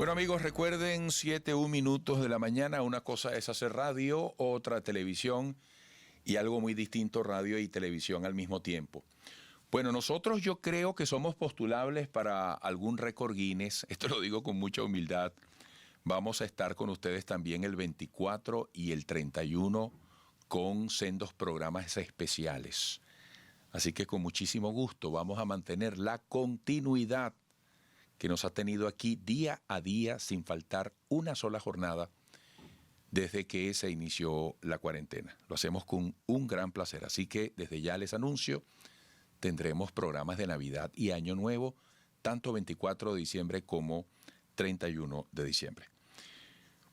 Bueno amigos, recuerden 7:01 de la mañana, una cosa es hacer radio, otra televisión y algo muy distinto, radio y televisión al mismo tiempo. Bueno, nosotros yo creo que somos postulables para algún récord Guinness, esto lo digo con mucha humildad. Vamos a estar con ustedes también el 24 y el 31 con sendos programas especiales. Así que con muchísimo gusto vamos a mantener la continuidad que nos ha tenido aquí día a día sin faltar una sola jornada desde que se inició la cuarentena. Lo hacemos con un gran placer, así que desde ya les anuncio, tendremos programas de Navidad y Año Nuevo, tanto 24 de diciembre como 31 de diciembre.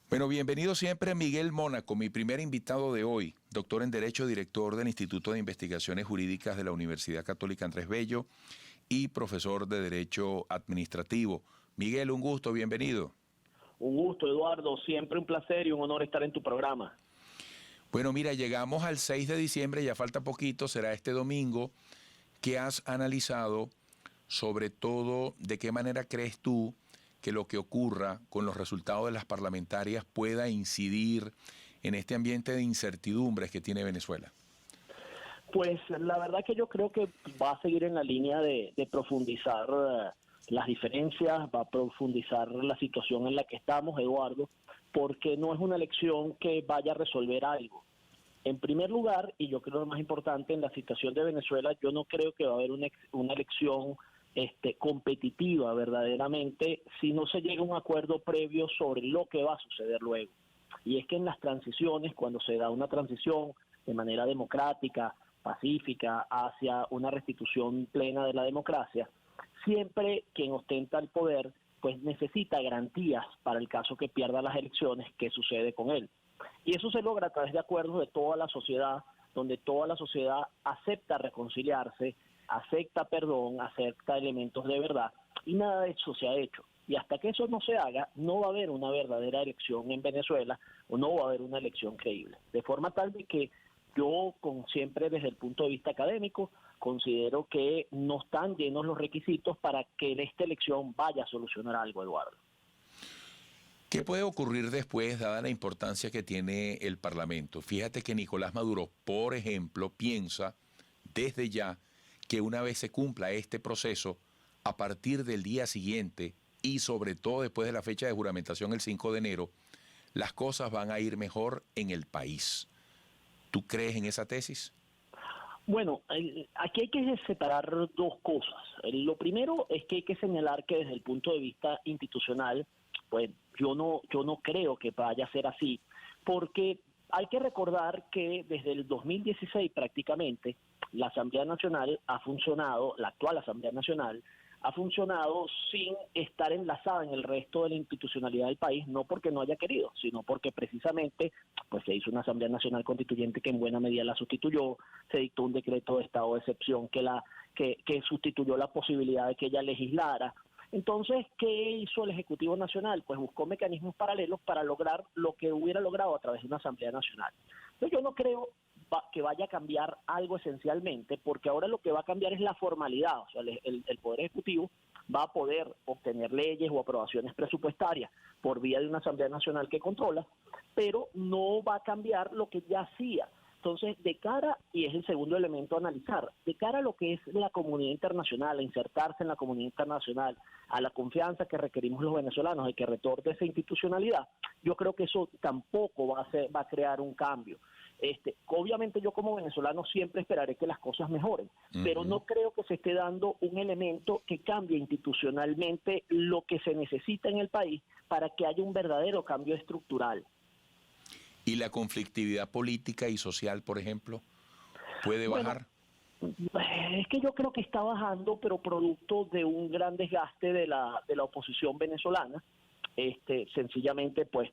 Bueno, bienvenido siempre Miguel Mónaco, mi primer invitado de hoy, doctor en Derecho, director del Instituto de Investigaciones Jurídicas de la Universidad Católica Andrés Bello y profesor de Derecho Administrativo. Miguel, un gusto, bienvenido. Un gusto, Eduardo, siempre un placer y un honor estar en tu programa. Bueno, mira, llegamos al 6 de diciembre, ya falta poquito, será este domingo. ¿Qué has analizado, sobre todo, de qué manera crees tú que lo que ocurra con los resultados de las parlamentarias pueda incidir en este ambiente de incertidumbres que tiene Venezuela? Pues la verdad que yo creo que va a seguir en la línea de profundizar las diferencias, va a profundizar la situación en la que estamos, Eduardo, porque no es una elección que vaya a resolver algo. En primer lugar, y yo creo lo más importante en la situación de Venezuela, yo no creo que va a haber una elección competitiva verdaderamente si no se llega a un acuerdo previo sobre lo que va a suceder luego. Y es que en las transiciones, cuando se da una transición de manera democrática, pacífica, hacia una restitución plena de la democracia, siempre quien ostenta el poder pues necesita garantías para el caso que pierda las elecciones, qué sucede con él. Y eso se logra a través de acuerdos de toda la sociedad, donde toda la sociedad acepta reconciliarse, acepta perdón, acepta elementos de verdad, y nada de eso se ha hecho. Y hasta que eso no se haga, no va a haber una verdadera elección en Venezuela, o no va a haber una elección creíble. De forma tal de que yo, siempre desde el punto de vista académico, considero que no están llenos los requisitos para que esta elección vaya a solucionar algo, Eduardo. ¿Qué puede ocurrir después, dada la importancia que tiene el Parlamento? Fíjate que Nicolás Maduro, por ejemplo, piensa desde ya que una vez se cumpla este proceso, a partir del día siguiente y sobre todo después de la fecha de juramentación el 5 de enero, las cosas van a ir mejor en el país. ¿Tú crees en esa tesis? Bueno, aquí hay que separar dos cosas. Lo primero es que hay que señalar que desde el punto de vista institucional, pues yo no creo que vaya a ser así, porque hay que recordar que desde el 2016 prácticamente la Asamblea Nacional ha funcionado, la actual Asamblea Nacional ha funcionado sin estar enlazada en el resto de la institucionalidad del país, no porque no haya querido, sino porque precisamente pues se hizo una Asamblea Nacional Constituyente que en buena medida la sustituyó, se dictó un decreto de estado de excepción que sustituyó la posibilidad de que ella legislara. Entonces, ¿qué hizo el Ejecutivo Nacional? Pues buscó mecanismos paralelos para lograr lo que hubiera logrado a través de una Asamblea Nacional. Entonces, yo no creo que vaya a cambiar algo esencialmente, porque ahora lo que va a cambiar es la formalidad, o sea, el Poder Ejecutivo va a poder obtener leyes o aprobaciones presupuestarias por vía de una Asamblea Nacional que controla, pero no va a cambiar lo que ya hacía. Entonces, de cara, y es el segundo elemento a analizar, de cara a lo que es la comunidad internacional, a insertarse en la comunidad internacional, a la confianza que requerimos los venezolanos de que retorne esa institucionalidad, yo creo que eso tampoco va a crear un cambio. Obviamente yo como venezolano siempre esperaré que las cosas mejoren, pero no creo que se esté dando un elemento que cambie institucionalmente lo que se necesita en el país para que haya un verdadero cambio estructural. ¿Y la conflictividad política y social, por ejemplo, puede bajar? Es que yo creo que está bajando, pero producto de un gran desgaste de la oposición venezolana. Sencillamente, pues,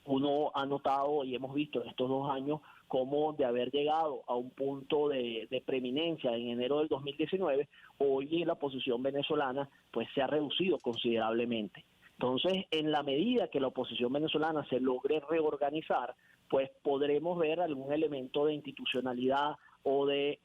uno ha notado y hemos visto en estos 2 años cómo de haber llegado a un punto de preeminencia en enero del 2019, hoy la oposición venezolana pues se ha reducido considerablemente. Entonces, en la medida que la oposición venezolana se logre reorganizar, pues podremos ver algún elemento de institucionalidad o de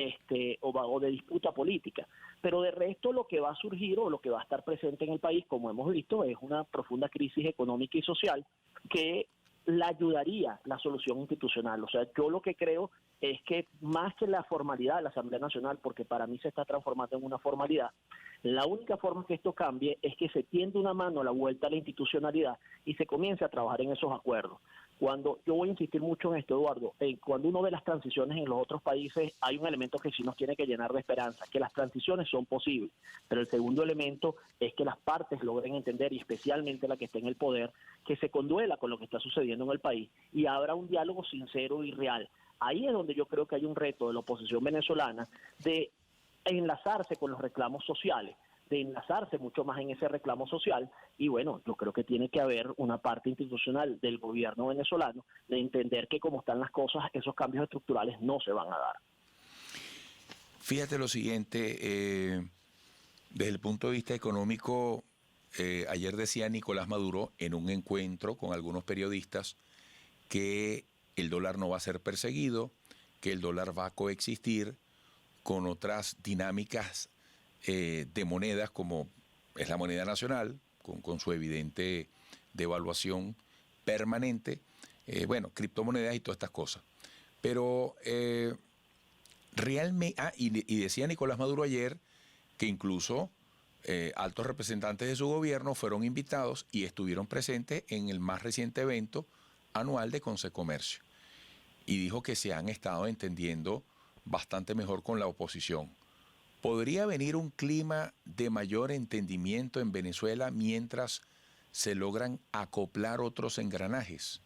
disputa política. Pero de resto lo que va a surgir o lo que va a estar presente en el país, como hemos visto, es una profunda crisis económica y social que la ayudaría la solución institucional. O sea, yo lo que creo es que más que la formalidad de la Asamblea Nacional, porque para mí se está transformando en una formalidad, la única forma que esto cambie es que se tiende una mano a la vuelta a la institucionalidad y se comience a trabajar en esos acuerdos. Cuando yo voy a insistir mucho en esto, Eduardo, cuando uno ve las transiciones en los otros países, hay un elemento que sí nos tiene que llenar de esperanza, que las transiciones son posibles, pero el segundo elemento es que las partes logren entender, y especialmente la que esté en el poder, que se conduela con lo que está sucediendo en el país y habrá un diálogo sincero y real. Ahí es donde yo creo que hay un reto de la oposición venezolana de enlazarse con los reclamos sociales, de enlazarse mucho más en ese reclamo social, y bueno, yo creo que tiene que haber una parte institucional del gobierno venezolano de entender que como están las cosas, esos cambios estructurales no se van a dar. Fíjate lo siguiente, desde el punto de vista económico, ayer decía Nicolás Maduro en un encuentro con algunos periodistas que el dólar no va a ser perseguido, que el dólar va a coexistir con otras dinámicas de monedas como es la moneda nacional, con su evidente devaluación permanente, bueno, criptomonedas y todas estas cosas. Pero realmente, y decía Nicolás Maduro ayer que incluso altos representantes de su gobierno fueron invitados y estuvieron presentes en el más reciente evento anual de Consecomercio. Y dijo que se han estado entendiendo bastante mejor con la oposición. ¿Podría venir un clima de mayor entendimiento en Venezuela mientras se logran acoplar otros engranajes?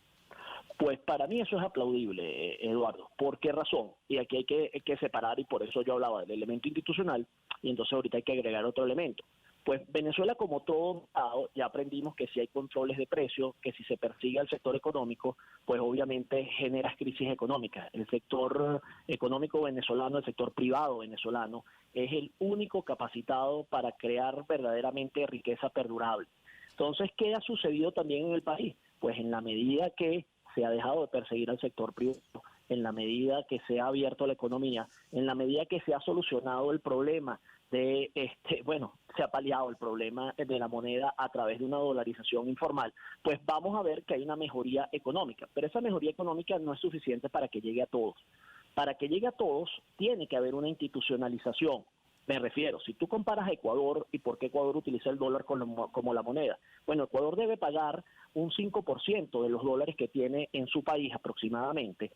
Pues para mí eso es aplaudible, Eduardo. ¿Por qué razón? Y aquí hay que separar, y por eso yo hablaba del elemento institucional, y entonces ahorita hay que agregar otro elemento. Pues Venezuela, como todo Estado, ya aprendimos que si hay controles de precios, que si se persigue al sector económico, pues obviamente genera crisis económicas. El sector económico venezolano, el sector privado venezolano, es el único capacitado para crear verdaderamente riqueza perdurable. Entonces, ¿qué ha sucedido también en el país? Pues en la medida que se ha dejado de perseguir al sector privado, en la medida que se ha abierto la economía, en la medida que se ha solucionado el problema de, se ha paliado el problema de la moneda a través de una dolarización informal, pues vamos a ver que hay una mejoría económica, pero esa mejoría económica no es suficiente para que llegue a todos. Para que llegue a todos, tiene que haber una institucionalización. Me refiero, si tú comparas a Ecuador y por qué Ecuador utiliza el dólar como la moneda, bueno, Ecuador debe pagar un 5% de los dólares que tiene en su país aproximadamente.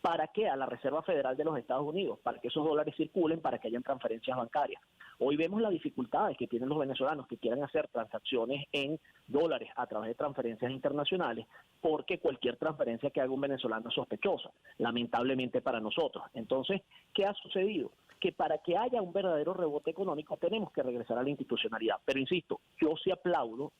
¿Para qué? A la Reserva Federal de los Estados Unidos, para que esos dólares circulen, para que hayan transferencias bancarias. Hoy vemos las dificultades que tienen los venezolanos que quieren hacer transacciones en dólares a través de transferencias internacionales, porque cualquier transferencia que haga un venezolano es sospechosa, lamentablemente para nosotros. Entonces, ¿qué ha sucedido? Que para que haya un verdadero rebote económico tenemos que regresar a la institucionalidad. Pero insisto, yo sí aplaudo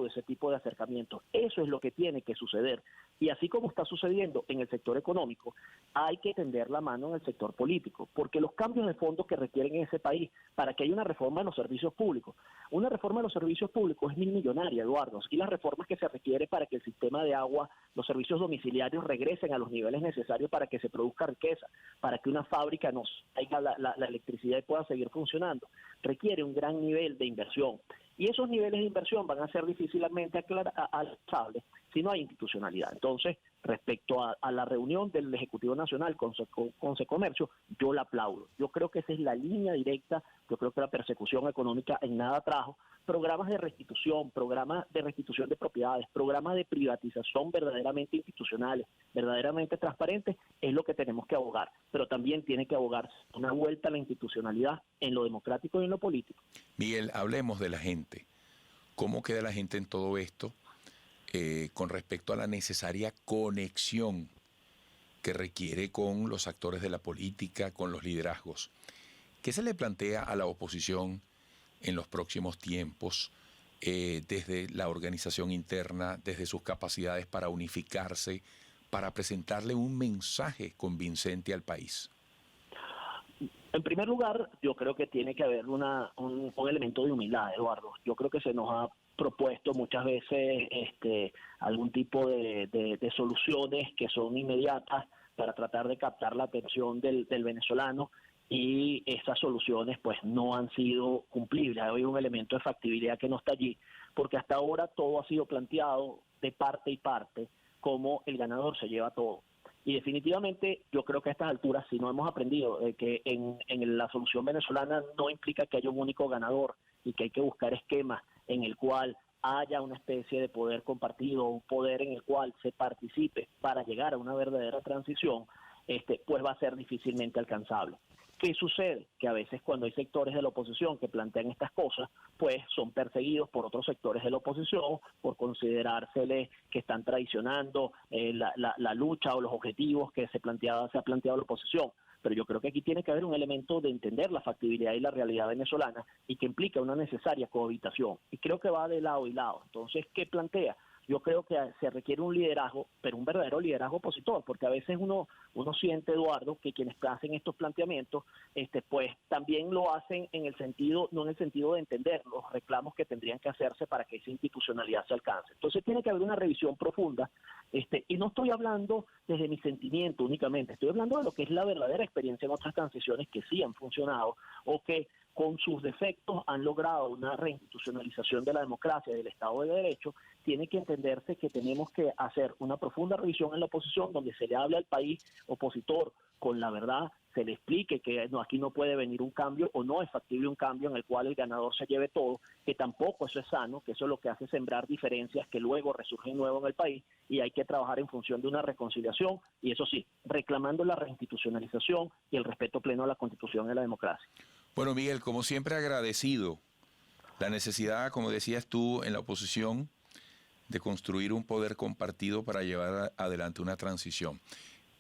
ese tipo de acercamientos. Eso es lo que tiene que suceder. Y así como está sucediendo en el sector económico, hay que tender la mano en el sector político, porque los cambios de fondo que requieren en ese país, para que haya una reforma de los servicios públicos, una reforma de los servicios públicos es millonaria, Eduardo, y las reformas que se requiere para que el sistema de agua, los servicios domiciliarios regresen a los niveles necesarios para que se produzca riqueza, para que una fábrica nos traiga la electricidad y pueda seguir funcionando, requiere un gran nivel de inversión. Y esos niveles de inversión van a ser difícilmente alcanzables si no hay institucionalidad. Entonces, respecto a la reunión del Ejecutivo Nacional con Consecomercio, yo la aplaudo. Yo creo que esa es la línea directa. Yo creo que la persecución económica en nada trajo. Programas de restitución de propiedades, programas de privatización verdaderamente institucionales, verdaderamente transparentes, es lo que tenemos que abogar. Pero también tiene que abogarse una vuelta a la institucionalidad en lo democrático y en lo político. Miguel, hablemos de la gente. ¿Cómo queda la gente en todo esto con respecto a la necesaria conexión que requiere con los actores de la política, con los liderazgos? ¿Qué se le plantea a la oposición en los próximos tiempos desde la organización interna, desde sus capacidades para unificarse, para presentarle un mensaje convincente al país? En primer lugar, yo creo que tiene que haber un elemento de humildad, Eduardo. Yo creo que se nos ha propuesto muchas veces algún tipo de soluciones que son inmediatas para tratar de captar la atención del venezolano, y esas soluciones pues no han sido cumplibles. Hay un elemento de factibilidad que no está allí, porque hasta ahora todo ha sido planteado de parte y parte como el ganador se lleva todo. Y definitivamente yo creo que a estas alturas, si no hemos aprendido de que en la solución venezolana no implica que haya un único ganador y que hay que buscar esquemas en el cual haya una especie de poder compartido, un poder en el cual se participe para llegar a una verdadera transición, pues va a ser difícilmente alcanzable. ¿Qué sucede? Que a veces cuando hay sectores de la oposición que plantean estas cosas, pues son perseguidos por otros sectores de la oposición por considerárseles que están traicionando la lucha o los objetivos que se ha planteado la oposición. Pero yo creo que aquí tiene que haber un elemento de entender la factibilidad y la realidad venezolana, y que implica una necesaria cohabitación. Y creo que va de lado y lado. Entonces, ¿qué plantea? Yo creo que se requiere un liderazgo, pero un verdadero liderazgo opositor, porque a veces uno siente, Eduardo, que quienes hacen estos planteamientos, pues también lo hacen en el sentido, no en el sentido de entender los reclamos que tendrían que hacerse para que esa institucionalidad se alcance. Entonces tiene que haber una revisión profunda, y no estoy hablando desde mi sentimiento únicamente, estoy hablando de lo que es la verdadera experiencia en otras transiciones que sí han funcionado, o que con sus defectos han logrado una reinstitucionalización de la democracia y del Estado de Derecho. Tiene que entenderse que tenemos que hacer una profunda revisión en la oposición, donde se le hable al país opositor con la verdad, se le explique que no, aquí no puede venir un cambio, o no es factible un cambio en el cual el ganador se lleve todo, que tampoco eso es sano, que eso es lo que hace sembrar diferencias que luego resurgen nuevo en el país, y hay que trabajar en función de una reconciliación, y eso sí, reclamando la reinstitucionalización y el respeto pleno a la Constitución y a la democracia. Bueno, Miguel, como siempre agradecido la necesidad, como decías tú, en la oposición de construir un poder compartido para llevar adelante una transición.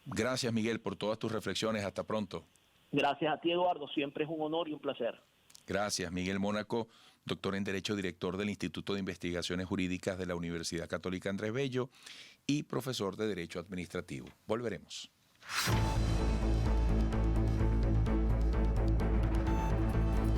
Gracias, Miguel, por todas tus reflexiones. Hasta pronto. Gracias a ti, Eduardo. Siempre es un honor y un placer. Gracias, Miguel Mónaco, doctor en Derecho, director del Instituto de Investigaciones Jurídicas de la Universidad Católica Andrés Bello y profesor de Derecho Administrativo. Volveremos.